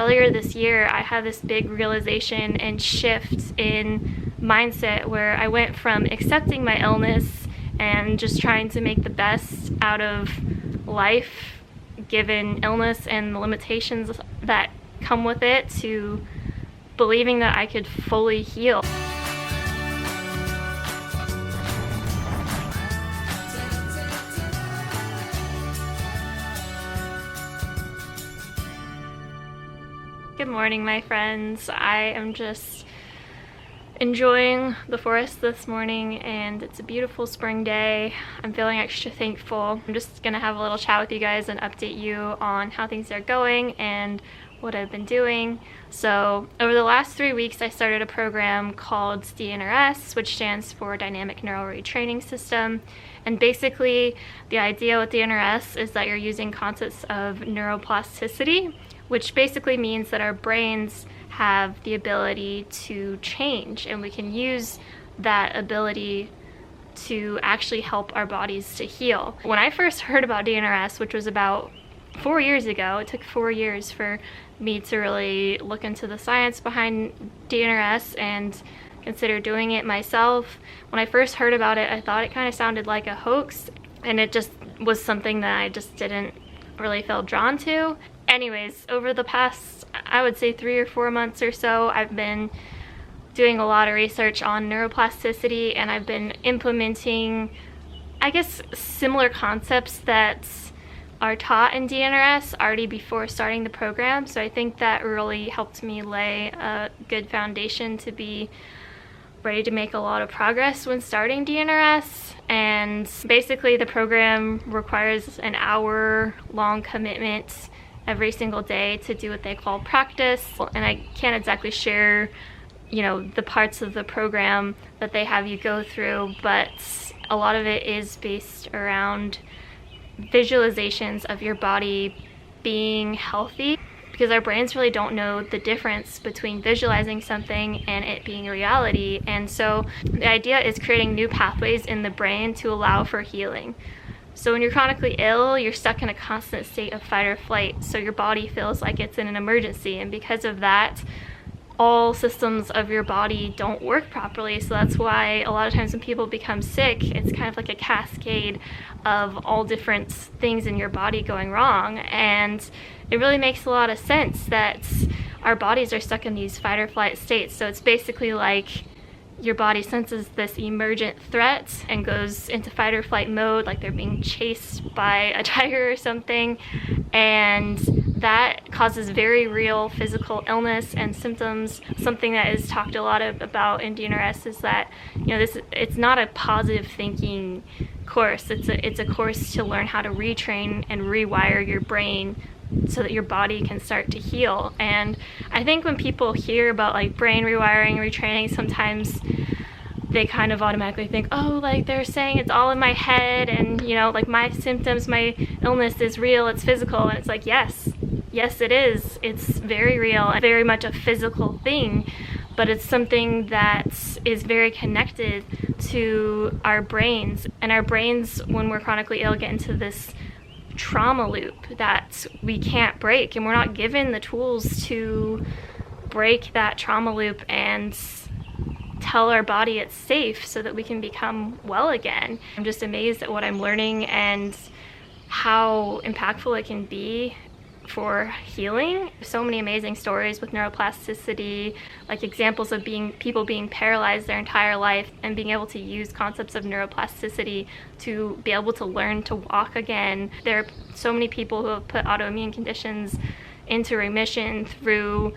earlier this year, I had this big realization and shift in mindset where I went from accepting my illness and just trying to make the best out of life given illness and the limitations that come with it, to believing that I could fully heal. Good morning, my friends. I am just enjoying the forest this morning, and it's a beautiful spring day. I'm feeling extra thankful. I'm just gonna have a little chat with you guys and update you on how things are going and what I've been doing. So over the last 3 weeks, I started a program called DNRS, which stands for Dynamic Neural Retraining System. And basically the idea with DNRS is that you're using concepts of neuroplasticity, which basically means that our brains have the ability to change, and we can use that ability to actually help our bodies to heal. When I first heard about DNRS, which was about 4 years ago, it took 4 years for me to really look into the science behind DNRS and consider doing it myself. When I first heard about it, I thought it kind of sounded like a hoax, and it just was something that I just didn't really feel drawn to. Anyways, over the past, I would say 3 or 4 months or so, I've been doing a lot of research on neuroplasticity, and I've been implementing, I guess, similar concepts that are taught in DNRS already before starting the program. So I think that really helped me lay a good foundation to be ready to make a lot of progress when starting DNRS. And basically the program requires an hour-long commitment every single day to do what they call practice. And I can't exactly share, the parts of the program that they have you go through, but a lot of it is based around visualizations of your body being healthy, because our brains really don't know the difference between visualizing something and it being reality. And so the idea is creating new pathways in the brain to allow for healing. So when you're chronically ill, you're stuck in a constant state of fight or flight, so your body feels like it's in an emergency, and because of that, all systems of your body don't work properly. So that's why a lot of times when people become sick, it's kind of like a cascade of all different things in your body going wrong. And it really makes a lot of sense that our bodies are stuck in these fight or flight states. So it's basically like your body senses this emergent threat and goes into fight or flight mode, like they're being chased by a tiger or something, and that causes very real physical illness and symptoms. Something that is talked a lot about in DNRS is that it's not a positive thinking course. It's a course to learn how to retrain and rewire your brain so that your body can start to heal. And I think when people hear about like brain rewiring, retraining, sometimes they kind of automatically think, oh, like they're saying it's all in my head, and like my symptoms, my illness is real, it's physical. And it's like, yes it is. It's very real, very much a physical thing, but it's something that is very connected to our brains. And our brains, when we're chronically ill, get into this trauma loop that we can't break, and we're not given the tools to break that trauma loop and tell our body it's safe so that we can become well again. I'm just amazed at what I'm learning and how impactful it can be for healing. So many amazing stories with neuroplasticity, like examples of people being paralyzed their entire life and being able to use concepts of neuroplasticity to be able to learn to walk again. There are so many people who have put autoimmune conditions into remission through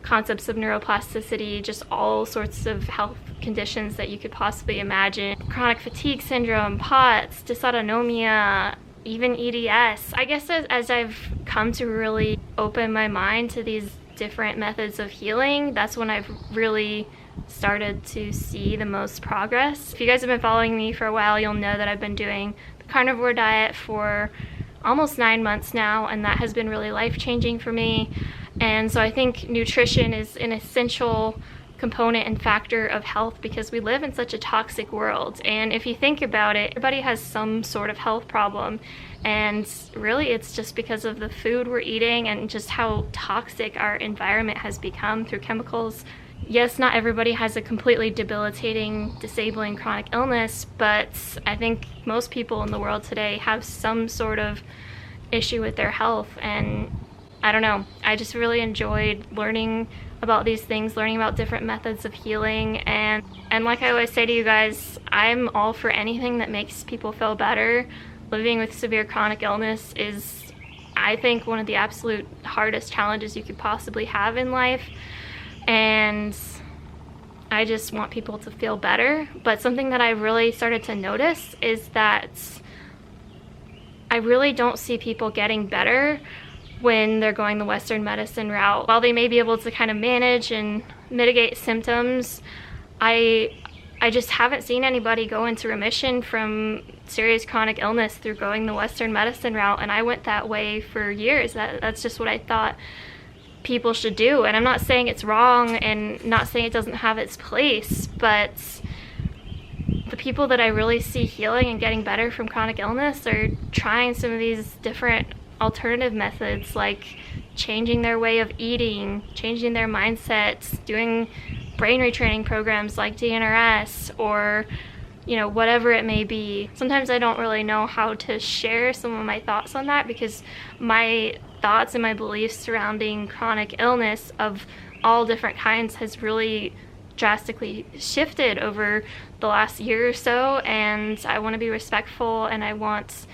concepts of neuroplasticity, just all sorts of health conditions that you could possibly imagine. Chronic fatigue syndrome, POTS, dysautonomia, even EDS. I guess as I've come to really open my mind to these different methods of healing, that's when I've really started to see the most progress. If you guys have been following me for a while, you'll know that I've been doing the carnivore diet for almost 9 months now, and that has been really life-changing for me. And so I think nutrition is an essential component and factor of health because we live in such a toxic world. And if you think about it, everybody has some sort of health problem, and really it's just because of the food we're eating and just how toxic our environment has become through chemicals. Yes, not everybody has a completely debilitating, disabling chronic illness, but I think most people in the world today have some sort of issue with their health. And I don't know, I just really enjoyed learning about these things, learning about different methods of healing, and like I always say to you guys, I'm all for anything that makes people feel better. Living with severe chronic illness is, I think, one of the absolute hardest challenges you could possibly have in life, and I just want people to feel better. But something that I really started to notice is that I really don't see people getting better when they're going the Western medicine route. While they may be able to kind of manage and mitigate symptoms, I just haven't seen anybody go into remission from serious chronic illness through going the Western medicine route, and I went that way for years. That's just what I thought people should do. And I'm not saying it's wrong and not saying it doesn't have its place, but the people that I really see healing and getting better from chronic illness are trying some of these different alternative methods, like changing their way of eating, changing their mindsets, doing brain retraining programs like DNRS, or you know, whatever it may be. Sometimes I don't really know how to share some of my thoughts on that because my thoughts and my beliefs surrounding chronic illness of all different kinds has really drastically shifted over the last year or so, and I want to be respectful, and I want,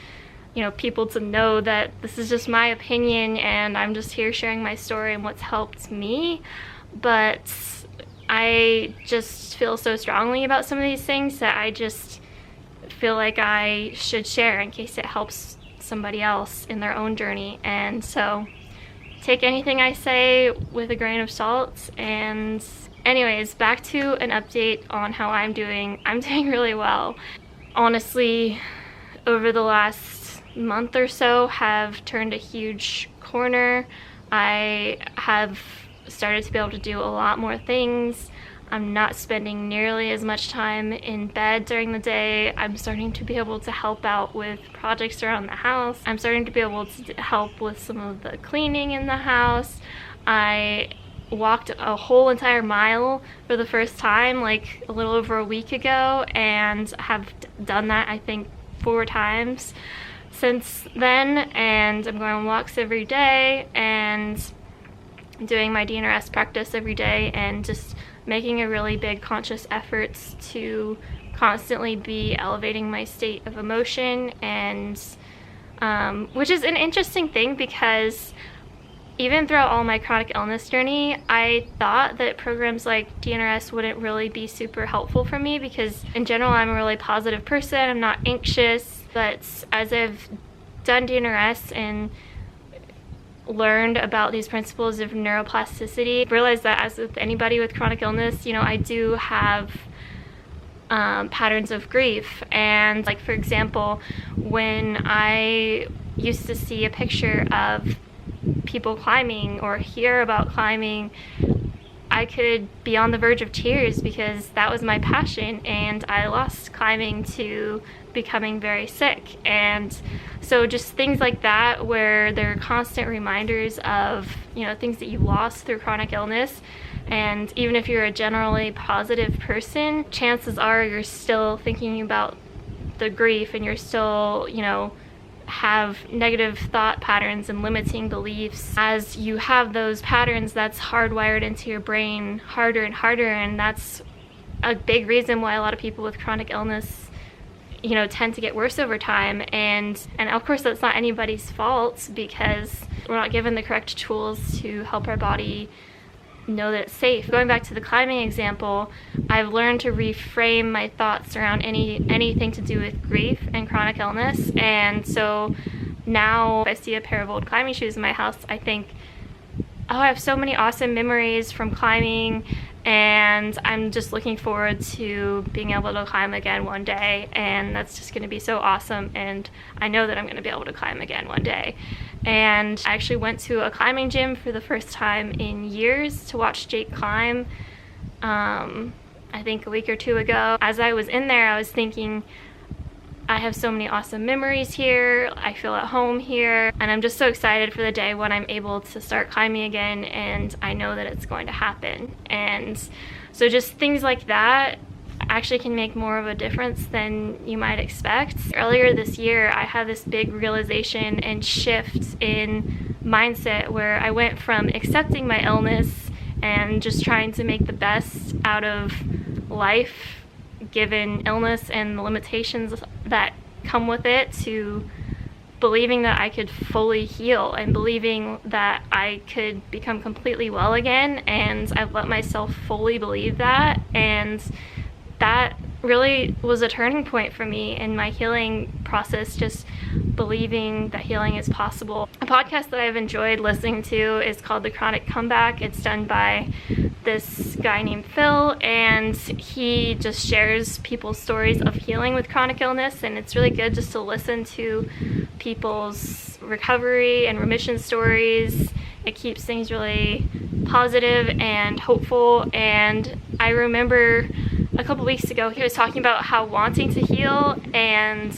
you know, people to know that this is just my opinion and I'm just here sharing my story and what's helped me. But I just feel so strongly about some of these things that I just feel like I should share in case it helps somebody else in their own journey. And so take anything I say with a grain of salt. And anyways, back to an update on how I'm doing. I'm doing really well. Honestly, over the last month or so have turned a huge corner. I have started to be able to do a lot more things. I'm not spending nearly as much time in bed during the day. I'm starting to be able to help out with projects around the house. I'm starting to be able to help with some of the cleaning in the house. I walked a whole entire mile for the first time like a little over a week ago, and have done that I think 4 times since then, and I'm going on walks every day and doing my DNRS practice every day, and just making a really big conscious effort to constantly be elevating my state of emotion. And which is an interesting thing because even throughout all my chronic illness journey, I thought that programs like DNRS wouldn't really be super helpful for me because in general I'm a really positive person, I'm not anxious. But as I've done DNRS and learned about these principles of neuroplasticity, I realized that as with anybody with chronic illness, you know, I do have patterns of grief. And like, for example, when I used to see a picture of people climbing or hear about climbing, I could be on the verge of tears because that was my passion, and I lost climbing to becoming very sick. And so just things like that where there are constant reminders of, you know, things that you lost through chronic illness. And even if you're a generally positive person, chances are you're still thinking about the grief, and you're still, you know, have negative thought patterns and limiting beliefs. As you have those patterns, that's hardwired into your brain harder and harder, and that's a big reason why a lot of people with chronic illness, you know, tend to get worse over time. And of course that's not anybody's fault because we're not given the correct tools to help our body know that it's safe. Going back to the climbing example, I've learned to reframe my thoughts around anything to do with grief and chronic illness. And so now if I see a pair of old climbing shoes in my house, I think, oh, I have so many awesome memories from climbing, and I'm just looking forward to being able to climb again one day, and that's just going to be so awesome, and I know that I'm going to be able to climb again one day. And I actually went to a climbing gym for the first time in years to watch Jake climb, I think a week or two ago. As I was in there, I was thinking, I have so many awesome memories here, I feel at home here, and I'm just so excited for the day when I'm able to start climbing again, and I know that it's going to happen. And so just things like that actually can make more of a difference than you might expect. Earlier this year, I had this big realization and shift in mindset where I went from accepting my illness and just trying to make the best out of life given illness and the limitations that come with it, to believing that I could fully heal and believing that I could become completely well again. And I've let myself fully believe that, and that really was a turning point for me in my healing process, just believing that healing is possible. A podcast that I've enjoyed listening to is called The Chronic Comeback. It's done by this guy named Phil, and he just shares people's stories of healing with chronic illness, and it's really good just to listen to people's recovery and remission stories. It keeps things really positive and hopeful. And I remember a couple weeks ago he was talking about how wanting to heal and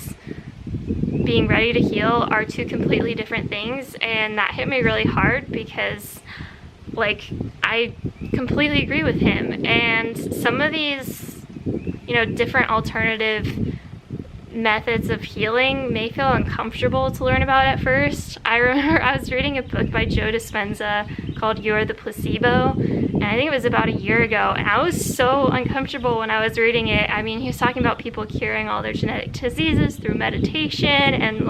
being ready to heal are two completely different things, and that hit me really hard because I completely agree with him. And some of these, different alternative methods of healing may feel uncomfortable to learn about at first. I remember I was reading a book by Joe Dispenza called You're the Placebo, and I think it was about a year ago, and I was so uncomfortable when I was reading it. I mean, he was talking about people curing all their genetic diseases through meditation and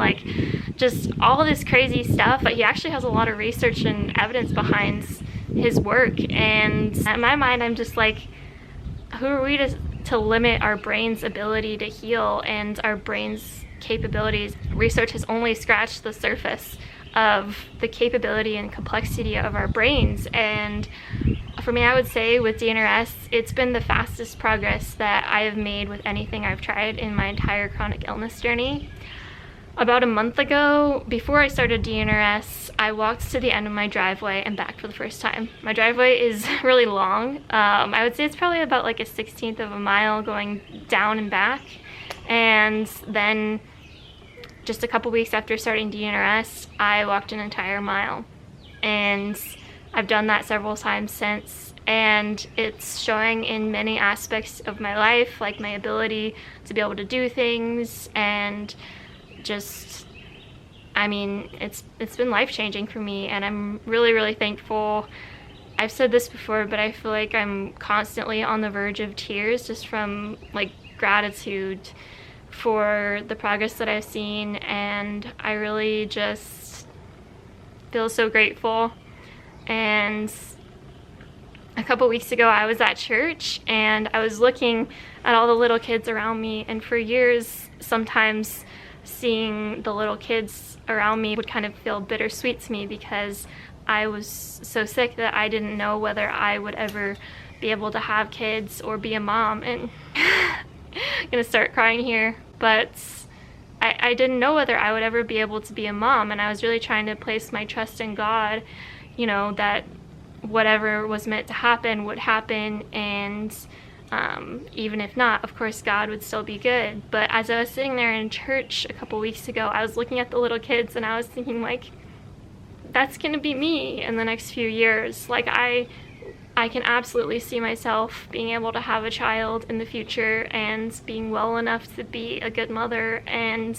just all this crazy stuff, but he actually has a lot of research and evidence behind his work. And in my mind, I'm just like, who are we to limit our brain's ability to heal and our brain's capabilities? Research has only scratched the surface of the capability and complexity of our brains. And for me, I would say with DNRS, it's been the fastest progress that I have made with anything I've tried in my entire chronic illness journey. About a month ago, before I started DNRS, I walked to the end of my driveway and back for the first time. My driveway is really long. I would say it's probably about a 1/16 of a mile going down and back. And then just a couple weeks after starting DNRS, I walked an entire mile. And I've done that several times since. And it's showing in many aspects of my life, like my ability to be able to do things, and just, it's been life-changing for me, and I'm really, really thankful. I've said this before, but I feel like I'm constantly on the verge of tears just from gratitude for the progress that I've seen, and I really just feel so grateful. And a couple weeks ago, I was at church, and I was looking at all the little kids around me, and for years, sometimes seeing the little kids around me would kind of feel bittersweet to me because I was so sick that I didn't know whether I would ever be able to have kids or be a mom. And I'm gonna start crying here, but I didn't know whether I would ever be able to be a mom, and I was really trying to place my trust in God, that whatever was meant to happen would happen, and even if not, of course, God would still be good. But as I was sitting there in church a couple weeks ago, I was looking at the little kids, and I was thinking, that's gonna be me in the next few years. I can absolutely see myself being able to have a child in the future and being well enough to be a good mother. And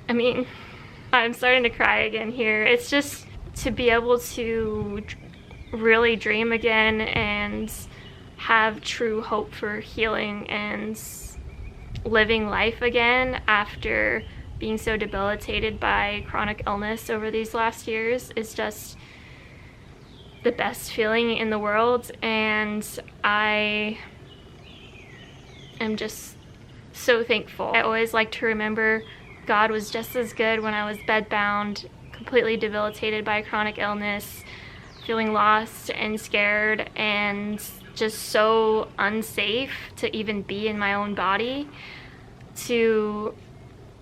I'm starting to cry again here. It's just to be able to really dream again and have true hope for healing and living life again after being so debilitated by chronic illness over these last years is just the best feeling in the world. And I am just so thankful. I always like to remember God was just as good when I was bedbound, completely debilitated by chronic illness, feeling lost and scared and just so unsafe to even be in my own body, to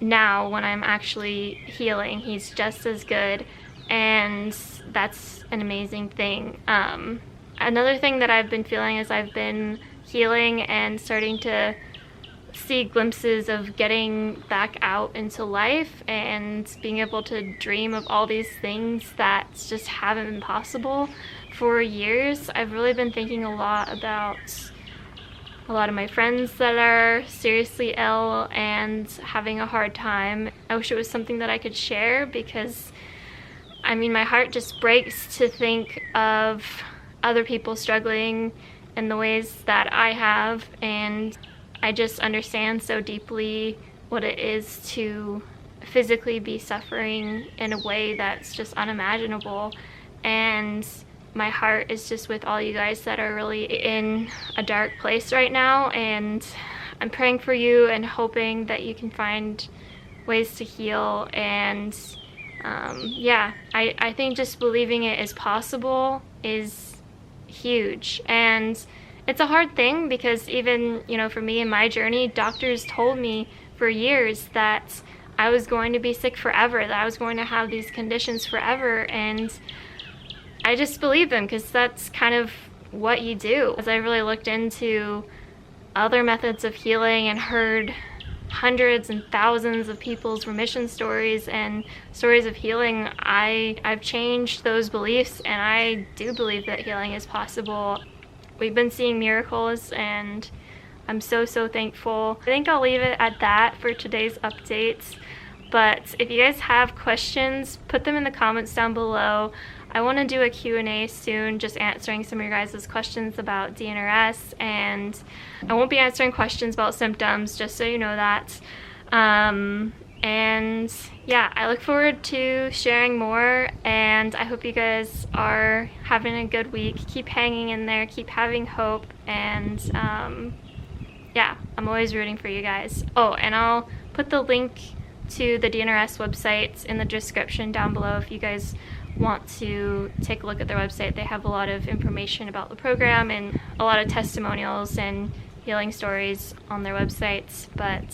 now when I'm actually healing, he's just as good, and that's an amazing thing. I Another thing that I've been feeling as I've been healing and starting to see glimpses of getting back out into life and being able to dream of all these things that just haven't been possible for years. I've really been thinking a lot about a lot of my friends that are seriously ill and having a hard time. I wish it was something that I could share, because I mean, my heart just breaks to think of other people struggling in the ways that I have, and I just understand so deeply what it is to physically be suffering in a way that's just unimaginable. And my heart is just with all you guys that are really in a dark place right now, and I'm praying for you and hoping that you can find ways to heal. And yeah, I think just believing it is possible is huge. And it's a hard thing, because even, you know, for me in my journey, doctors told me for years that I was going to be sick forever, that I was going to have these conditions forever, and I just believed them, because that's kind of what you do. As I really looked into other methods of healing and heard hundreds and thousands of people's remission stories and stories of healing, I've changed those beliefs, and I do believe that healing is possible. We've been seeing miracles, and I'm so thankful. I think I'll leave it at that for today's updates. But if you guys have questions, put them in the comments down below. I want to do a Q&A soon, just answering some of your guys' questions about DNRS, and I won't be answering questions about symptoms, just so you know that. And yeah, I look forward to sharing more, and I hope you guys are having a good week. Keep hanging in there, keep having hope, and yeah, I'm always rooting for you guys. Oh, and I'll put the link to the DNRS website in the description down below if you guys want to take a look at their website. They have a lot of information about the program and a lot of testimonials and healing stories on their websites. But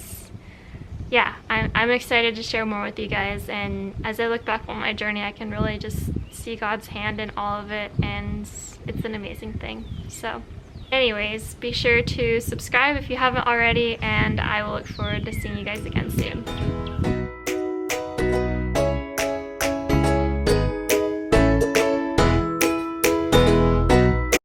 yeah, I'm excited to share more with you guys, and as I look back on my journey, I can really just see God's hand in all of it, and it's an amazing thing. So anyways, be sure to subscribe if you haven't already, and I will look forward to seeing you guys again soon.